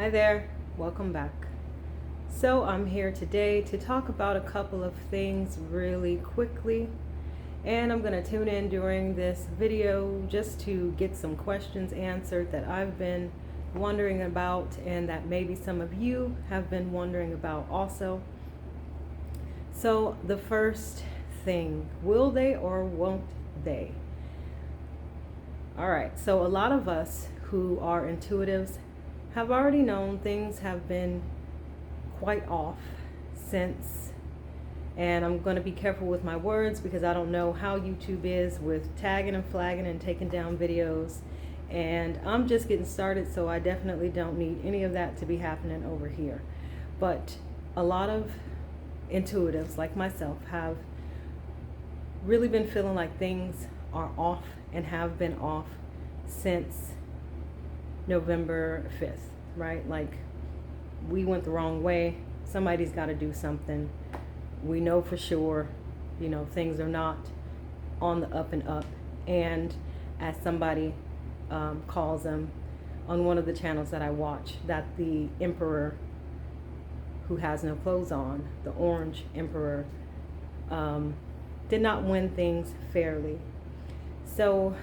Hi there, welcome back. So I'm here today to talk about a couple of things really quickly, and I'm going to tune in during this video just to get some questions answered that I've been wondering about and that maybe some of you have been wondering about also. So the first thing, will they or won't they? All right, so a lot of us who are intuitives have already known things have been quite off since, and I'm going to be careful with my words because I don't know how YouTube is with tagging and flagging and taking down videos, and I'm just getting started, so I definitely don't need any of that to be happening over here. But a lot of intuitives like myself have really been feeling like things are off and have been off since November 5th, right? Like, we went the wrong way. Somebody's got to do something. We know for sure, things are not on the up and up. And as somebody calls them on one of the channels that I watch, that the emperor who has no clothes on, the orange emperor, did not win things fairly. So,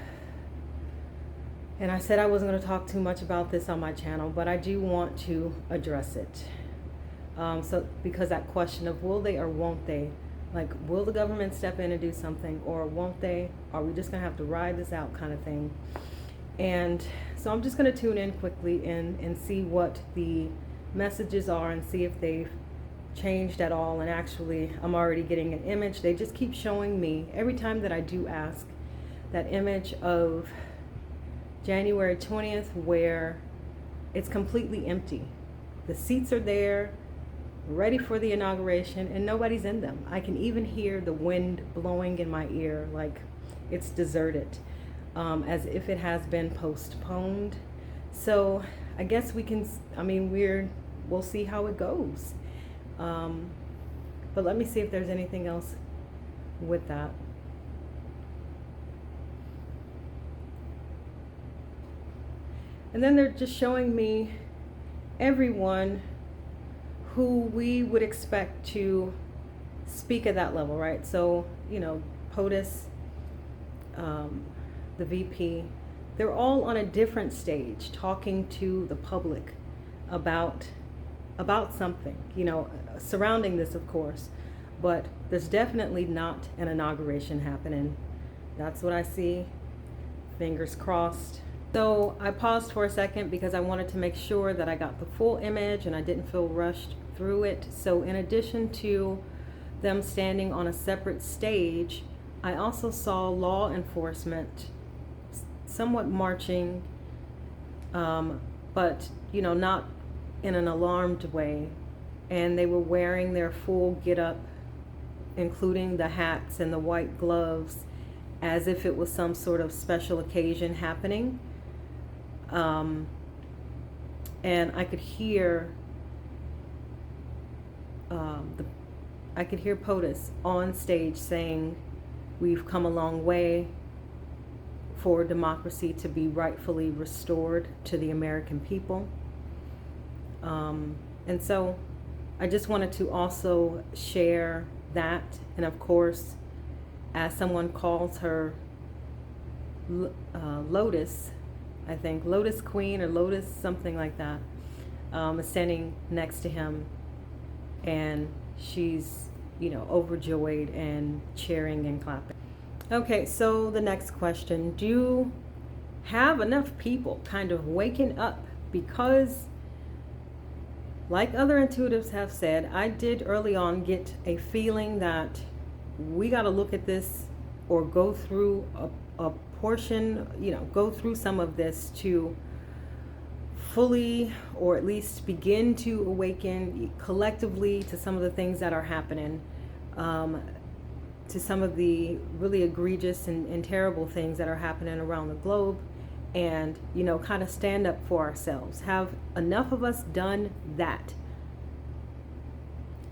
and I said I wasn't going to talk too much about this on my channel, but I do want to address it. So because that question of will they or won't they, like, will the government step in and do something, or won't they? Are we just going to have to ride this out kind of thing? And so I'm just going to tune in quickly and see what the messages are and see if they've changed at all. And actually, I'm already getting an image. They just keep showing me every time that I do ask, that image of January 20th where it's completely empty. The seats are there, ready for the inauguration, and nobody's in them. I can even hear the wind blowing in my ear, like it's deserted, as if it has been postponed. So I guess we'll see how it goes. But let me see if there's anything else with that. And then they're just showing me everyone who we would expect to speak at that level, right? So, POTUS, the VP, they're all on a different stage talking to the public about something, surrounding this, of course. But there's definitely not an inauguration happening. That's what I see. Fingers crossed. So I paused for a second because I wanted to make sure that I got the full image and I didn't feel rushed through it. So in addition to them standing on a separate stage, I also saw law enforcement somewhat marching, but not in an alarmed way. And they were wearing their full get-up, including the hats and the white gloves, as if it was some sort of special occasion happening. And I could hear POTUS on stage saying, "We've come a long way for democracy to be rightfully restored to the American people." And so I just wanted to also share that. And of course, as someone calls her Lotus, I think Lotus Queen or Lotus something like that, is standing next to him, and she's overjoyed and cheering and clapping. Okay, so the next question, do you have enough people kind of waking up? Because like other intuitives have said, I did early on get a feeling that we got to look at this or go through a portion, go through some of this to fully, or at least begin to awaken collectively to some of the things that are happening, to some of the really egregious and terrible things that are happening around the globe, and kind of stand up for ourselves. Have enough of us done that?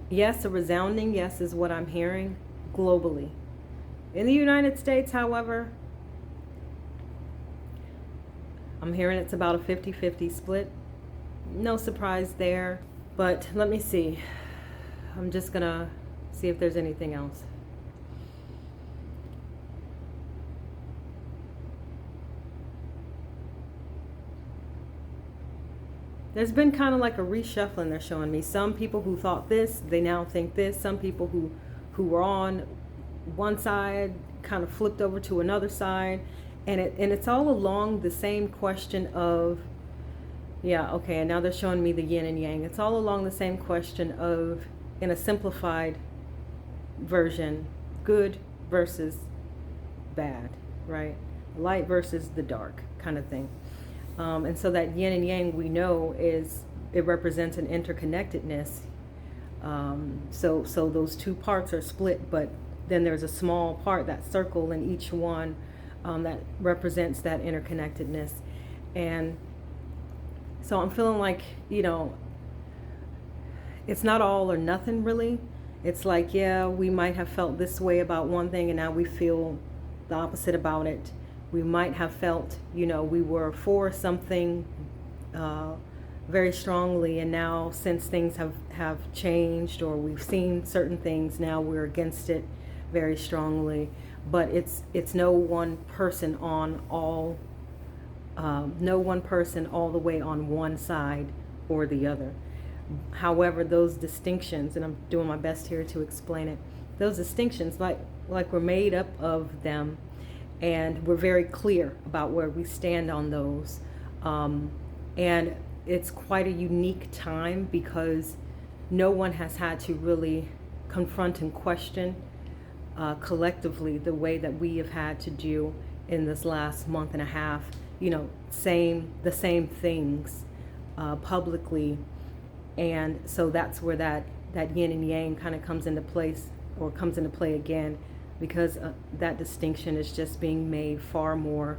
Yes, a resounding yes is what I'm hearing globally. In the United States, however, I'm hearing it's about a 50-50 split. no surprise there. But let me see. I'm just gonna see if there's anything else. There's been kind of like a reshuffling they're showing me. Some people who thought this, they now think this. Some people who were on one side kind of flipped over to another side. And it's all along the same question of, yeah, okay, and now they're showing me the yin and yang. It's all along the same question of, in a simplified version, good versus bad, right? Light versus the dark kind of thing. And so that yin and yang, we know, it represents an interconnectedness. So those two parts are split, but then there's a small part, that circle in each one, that represents that interconnectedness. And so I'm feeling like, it's not all or nothing really. It's like, yeah, we might have felt this way about one thing and now we feel the opposite about it. We might have felt, we were for something very strongly, and now since things have changed, or we've seen certain things, now we're against it very strongly. But it's no one person on all, no one person all the way on one side or the other. However, those distinctions, and I'm doing my best here to explain it, those distinctions, like we're made up of them. And we're very clear about where we stand on those. And it's quite a unique time because no one has had to really confront and question collectively the way that we have had to do in this last month and a half, the same things publicly. And so that's where that yin and yang kind of comes into place, or comes into play again, because that distinction is just being made far more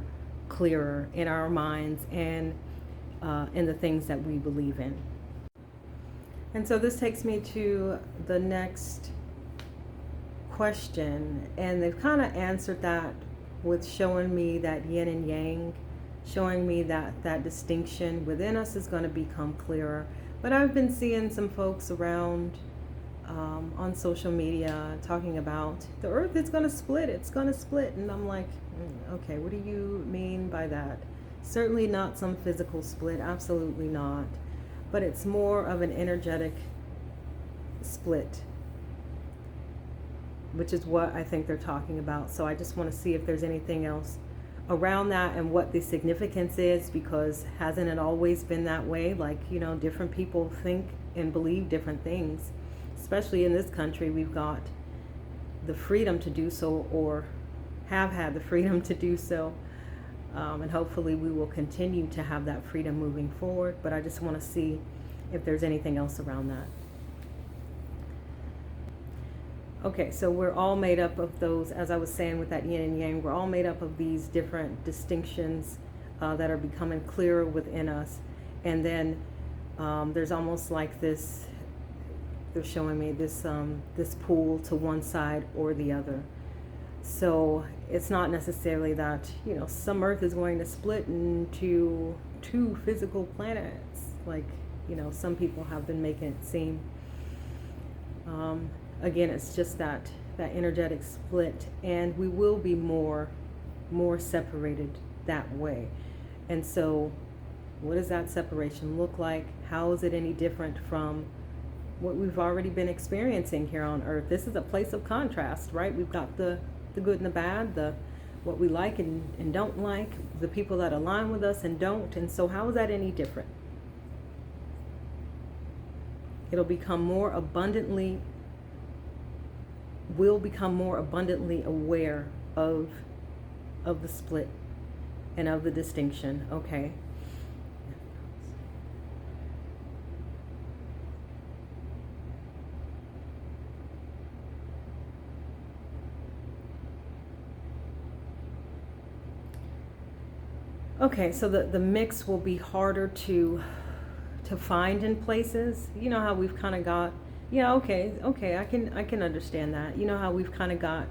clearer in our minds and in the things that we believe in. And so this takes me to the next question, and they've kind of answered that with showing me that yin and yang, showing me that distinction within us is going to become clearer. But I've been seeing some folks around on social media talking about the earth is going to split, it's going to split. And I'm like, okay, what do you mean by that? Certainly not some physical split, absolutely not. But it's more of an energetic split, which is what I think they're talking about. So I just want to see if there's anything else around that and what the significance is, because hasn't it always been that way? Like, different people think and believe different things. Especially in this country, we've got the freedom to do so, or have had the freedom to do so. And hopefully we will continue to have that freedom moving forward. But I just want to see if there's anything else around that. Okay, so we're all made up of those, as I was saying with that yin and yang, we're all made up of these different distinctions that are becoming clearer within us. And then there's almost like this, they're showing me this this pull to one side or the other. So it's not necessarily that, some Earth is going to split into two physical planets, like, some people have been making it seem. Again, it's just that energetic split, and we will be more separated that way. And so what does that separation look like? How is it any different from what we've already been experiencing here on Earth? This is a place of contrast, right? We've got the good and the bad, what we like and don't like, the people that align with us and don't. And so how is that any different? We'll become more abundantly aware of the split and of the distinction. Okay. Okay, so the mix will be harder to find in places. You know how we've kind of got, yeah, okay, I can understand that. You know how we've kind of got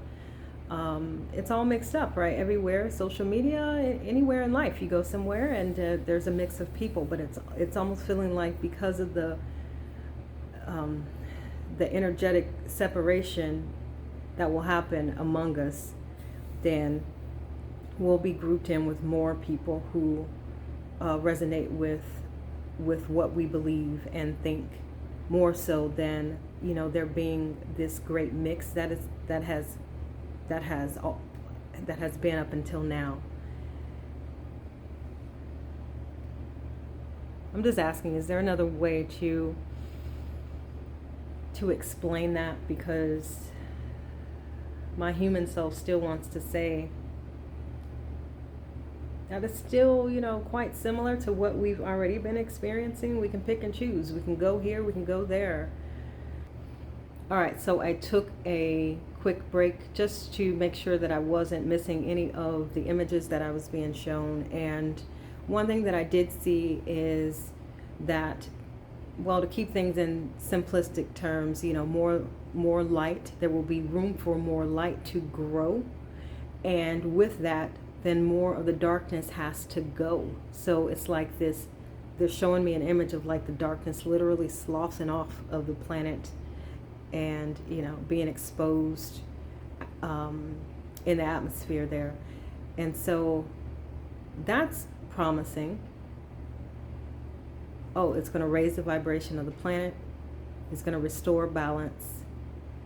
it's all mixed up, right? Everywhere, social media, anywhere in life, you go somewhere and there's a mix of people, but it's almost feeling like because of um, the energetic separation that will happen among us, then we'll be grouped in with more people who resonate with what we believe and think, more so than, you know, there being this great mix that has been up until now. I'm just asking, is there another way to explain that? Because my human self still wants to say that it's still, you know, quite similar to what we've already been experiencing. We can pick and choose. We can go here, we can go there. All right, so I took a quick break just to make sure that I wasn't missing any of the images that I was being shown. And one thing that I did see is that, well, to keep things in simplistic terms, you know, more light, there will be room for more light to grow. And with that, then more of the darkness has to go. So it's like this, they're showing me an image of like the darkness literally sloughing off of the planet and, you know, being exposed in the atmosphere there. And so that's promising. Oh, it's going to raise the vibration of the planet. It's going to restore balance.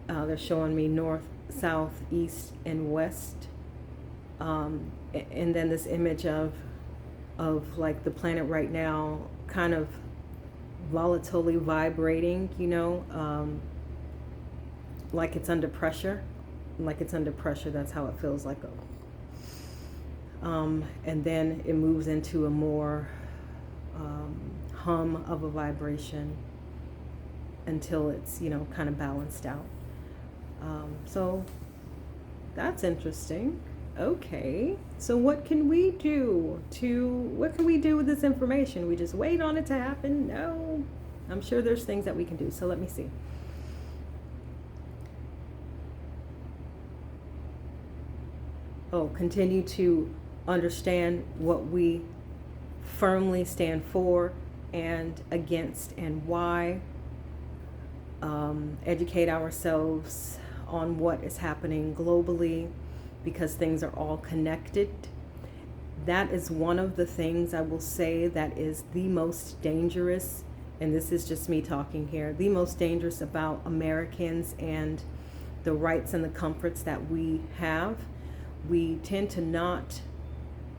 They're showing me north, south, east, and west. And then this image of like the planet right now kind of volatilely vibrating, you know, like it's under pressure. That's how it feels like. And then it moves into a more hum of a vibration until it's, you know, kind of balanced out. So that's interesting. Okay, so what can we do with this information? We just wait on it to happen? No, I'm sure there's things that we can do. So let me see. Oh, continue to understand what we firmly stand for and against and why. Educate ourselves on what is happening globally, because things are all connected. That is one of the things I will say that is the most dangerous, and this is just me talking here, the most dangerous about Americans and the rights and the comforts that we have. We tend to not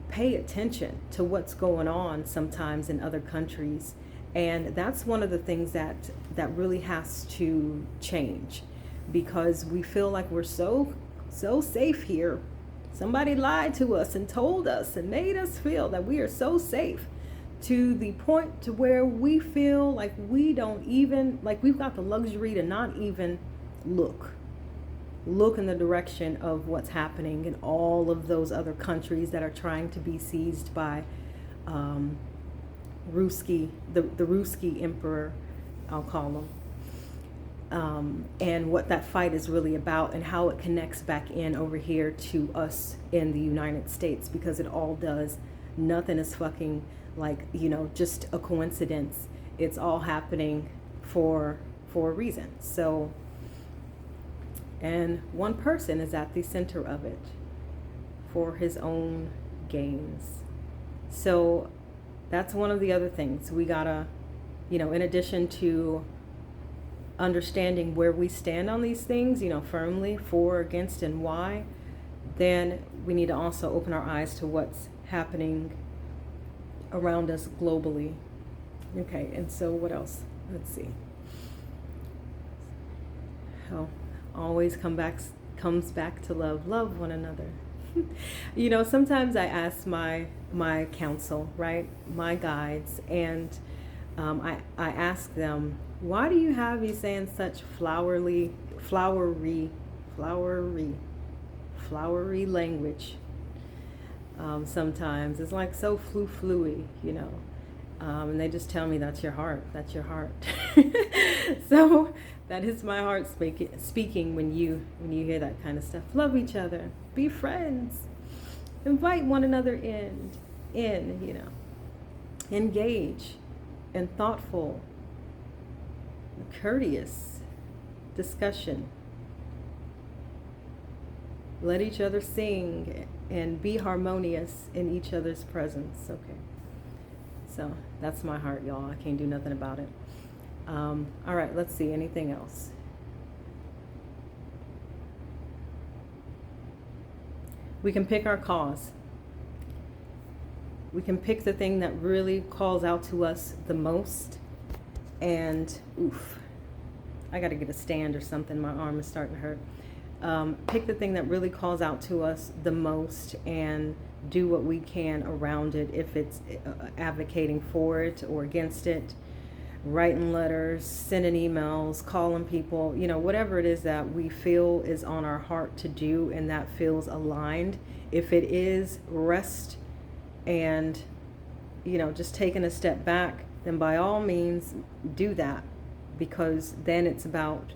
pay attention to what's going on sometimes in other countries. And that's one of the things that really has to change, because we feel like we're so safe here. Somebody lied to us and told us and made us feel that we are so safe, to the point to where we feel like we don't even, like we've got the luxury to not even look in the direction of what's happening in all of those other countries that are trying to be seized by the Ruski emperor, I'll call them. And what that fight is really about, and how it connects back in over here to us in the United States, because it all does. Nothing is fucking like, you know, just a coincidence. It's all happening for a reason. So, and one person is at the center of it for his own gains. So that's one of the other things we gotta, you know, in addition to understanding where we stand on these things, you know, firmly, for, against, and why, then we need to also open our eyes to what's happening around us globally. Okay, and so what else? Let's see. Oh, always comes back to love one another. You know, sometimes I ask my counsel, right, my guides, and I ask them, why do you have me saying such flowery language? Sometimes it's like so fluey, you know. And they just tell me that's your heart. That's your heart. So that is my heart speaking when you hear that kind of stuff. Love each other. Be friends. Invite one another in. Engage in thoughtful, courteous discussion. Let each other sing and be harmonious in each other's presence. Okay. So that's my heart, y'all. I can't do nothing about it. All right, let's see. Anything else? We can pick our cause. We can pick the thing that really calls out to us the most. And, oof, I got to get a stand or something. My arm is starting to hurt. Pick the thing that really calls out to us the most and do what we can around it, if it's advocating for it or against it, writing letters, sending emails, calling people, whatever it is that we feel is on our heart to do and that feels aligned. If it is rest and, just taking a step back, then by all means do that, because then it's about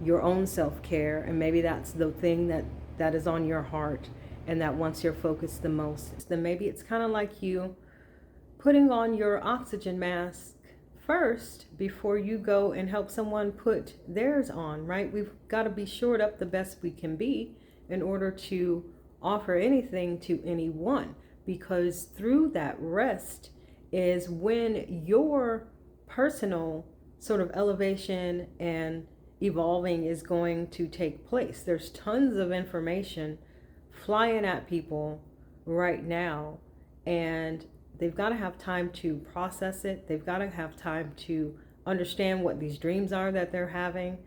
your own self-care, and maybe that's the thing that is on your heart and that wants your focus the most. Then maybe it's kind of like you putting on your oxygen mask first before you go and help someone put theirs on, right? We've got to be shored up the best we can be in order to offer anything to anyone, because through that rest is when your personal sort of elevation and evolving is going to take place. There's tons of information flying at people right now, and they've got to have time to process it. They've got to have time to understand what these dreams are that they're having,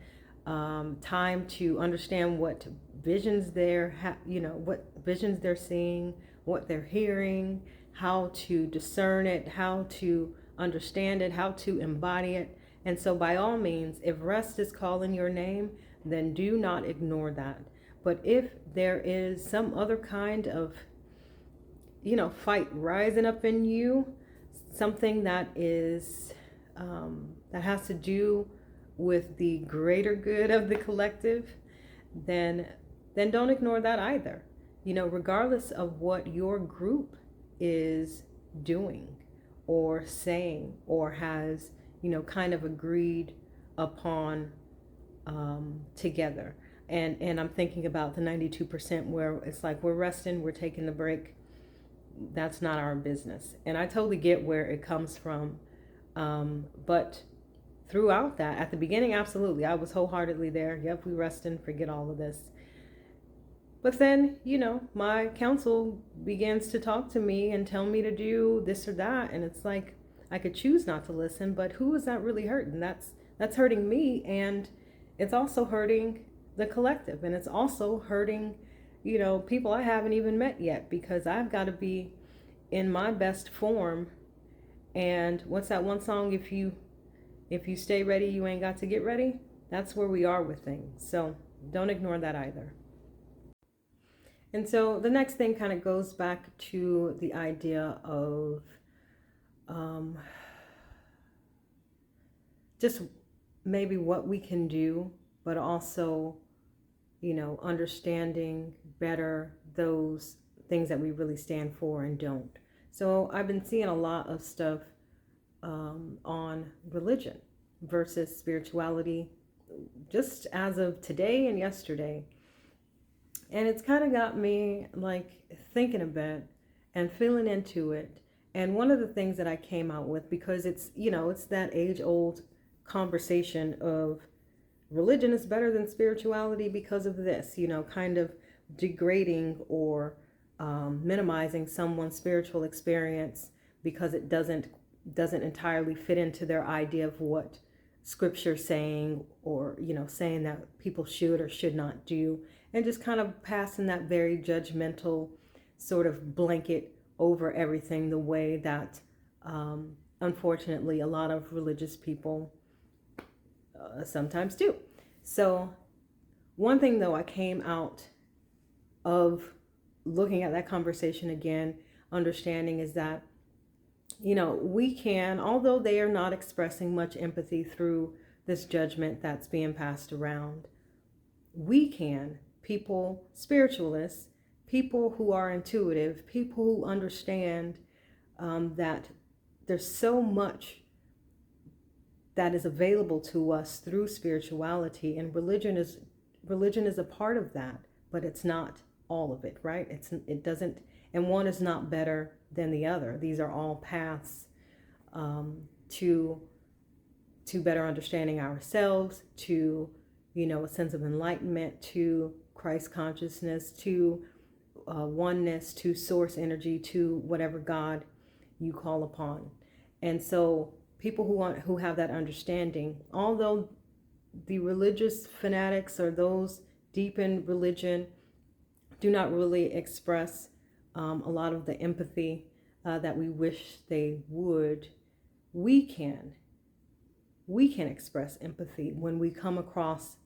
time to understand what visions what visions they're seeing, what they're hearing, how to discern it, how to understand it, how to embody it. And so by all means, if rest is calling your name, then do not ignore that. But if there is some other kind of, fight rising up in you, something that is, that has to do with the greater good of the collective, then don't ignore that either. Regardless of what your group is doing or saying or has kind of agreed upon together. And I'm thinking about the 92% where it's like we're resting, we're taking the break. That's not our business. And I totally get where it comes from. But throughout that, at the beginning, absolutely, I was wholeheartedly there. Yep, we resting, forget all of this. But then, my counsel begins to talk to me and tell me to do this or that. And it's like, I could choose not to listen, but who is that really hurting? That's hurting me, and it's also hurting the collective, and it's also hurting, people I haven't even met yet, because I've got to be in my best form. And what's that one song? If you stay ready, you ain't got to get ready. That's where we are with things. So don't ignore that either. And so the next thing kind of goes back to the idea of just maybe what we can do, but also, understanding better those things that we really stand for and don't. So I've been seeing a lot of stuff on religion versus spirituality, just as of today and yesterday. And it's kind of got me like thinking a bit and feeling into it. And one of the things that I came out with, because it's, it's that age-old conversation of religion is better than spirituality because of this, kind of degrading or minimizing someone's spiritual experience because it doesn't entirely fit into their idea of what scripture's saying, or, saying that people should or should not do, and just kind of passing that very judgmental sort of blanket over everything, the way that unfortunately a lot of religious people sometimes do. So one thing though I came out of looking at that conversation again, understanding, is that we can, although they are not expressing much empathy through this judgment that's being passed around, we can, people, spiritualists, people who are intuitive, people who understand that there's so much that is available to us through spirituality, and religion is a part of that, but it's not all of it, right? It doesn't, and one is not better than the other. These are all paths to better understanding ourselves, to a sense of enlightenment, to Christ consciousness, to oneness, to source energy, to whatever God you call upon. And so people who have that understanding, although the religious fanatics or those deep in religion do not really express a lot of the empathy that we wish they would, we can express empathy when we come across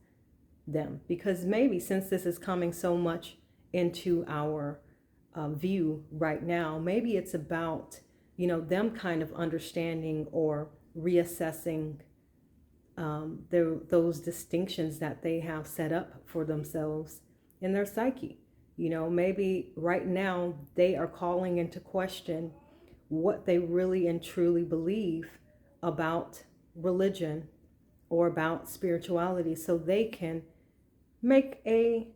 them, because maybe since this is coming so much into our view right now, maybe it's about them kind of understanding or reassessing those distinctions that they have set up for themselves in their psyche. Maybe right now they are calling into question what they really and truly believe about religion or about spirituality, so they can make a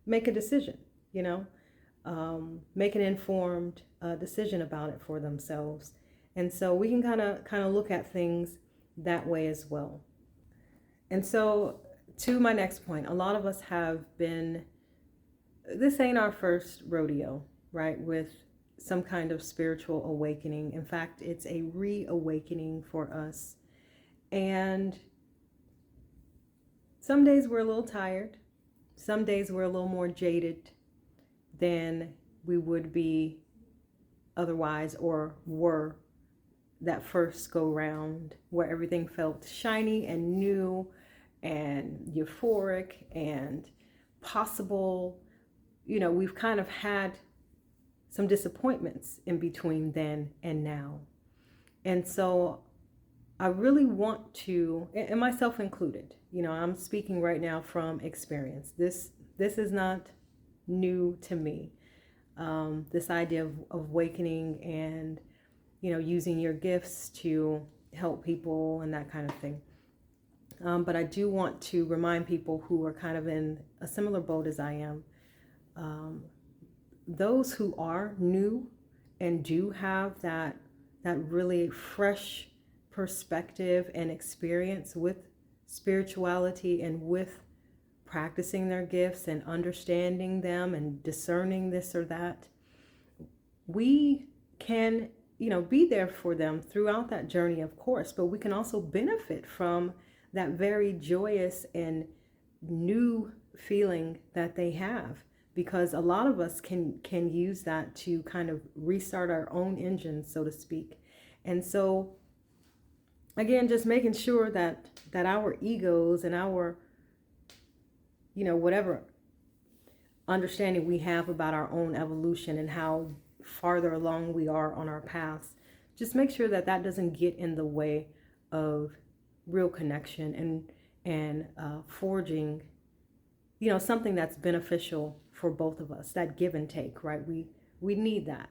decision, make an informed decision about it for themselves. And so we can kind of look at things that way as well. And so to my next point, a lot of us this ain't our first rodeo, right, with some kind of spiritual awakening. In fact, it's a reawakening for us. And some days we're a little tired. Some days we're a little more jaded than we would be otherwise, or were that first go round, where everything felt shiny and new and euphoric and possible. We've kind of had some disappointments in between then and now. And so I really want to, and myself included, I'm speaking right now from experience. This is not new to me. This idea of awakening and, using your gifts to help people and that kind of thing. But I do want to remind people who are kind of in a similar boat as I am, those who are new and do have that really fresh perspective and experience with spirituality and with practicing their gifts and understanding them and discerning this or that, we can be there for them throughout that journey, of course, but we can also benefit from that very joyous and new feeling that they have, because a lot of us can use that to kind of restart our own engine, so to speak. And so again, just making sure that our egos and our whatever understanding we have about our own evolution and how farther along we are on our paths, just make sure that doesn't get in the way of real connection and forging something that's beneficial for both of us, that give and take, right? We need that.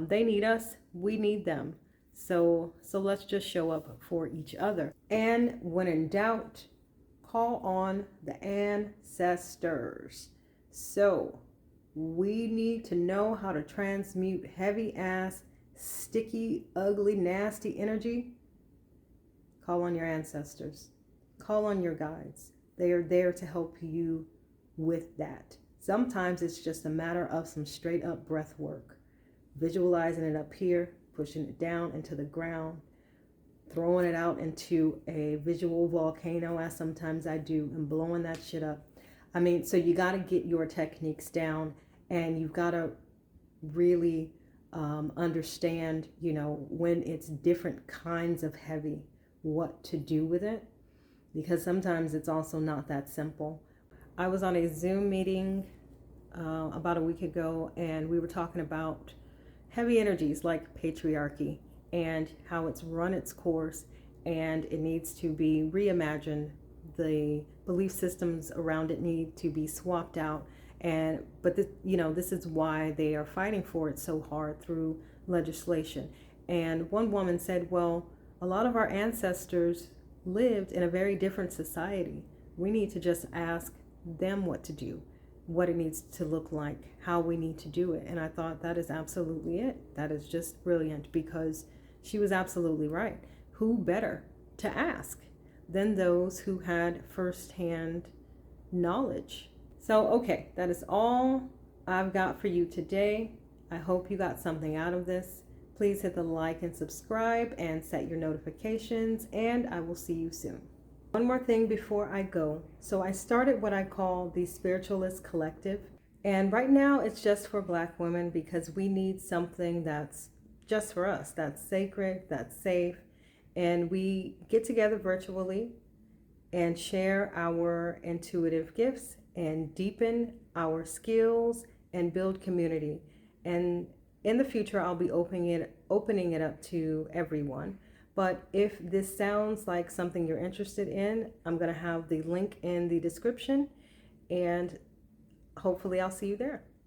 They need us, we need them. So let's just show up for each other. And when in doubt, call on the ancestors. So we need to know how to transmute heavy ass, sticky, ugly, nasty energy. Call on your ancestors. Call on your guides. They are there to help you with that. Sometimes it's just a matter of some straight up breath work. Visualizing it up here, pushing it down into the ground, throwing it out into a visual volcano, as sometimes I do, and blowing that shit up. So you got to get your techniques down, and you've got to really understand, when it's different kinds of heavy, what to do with it, because sometimes it's also not that simple. I was on a Zoom meeting about a week ago, and we were talking about heavy energies like patriarchy and how it's run its course, and it needs to be reimagined. The belief systems around it need to be swapped out. And but this is why they are fighting for it so hard through legislation. And one woman said, well, a lot of our ancestors lived in a very different society. We need to just ask them what to do, what it needs to look like, how we need to do it. And I thought that is absolutely it. That is just brilliant, because she was absolutely right. Who better to ask than those who had firsthand knowledge? So, okay, that is all I've got for you today. I hope you got something out of this. Please hit the like and subscribe and set your notifications, and I will see you soon. One more thing before I go. So I started what I call the Spiritualist Collective. And right now it's just for Black women, because we need something that's just for us, that's sacred, that's safe. And we get together virtually and share our intuitive gifts and deepen our skills and build community. And in the future, I'll be opening it up to everyone. But if this sounds like something you're interested in, I'm going to have the link in the description, and hopefully I'll see you there.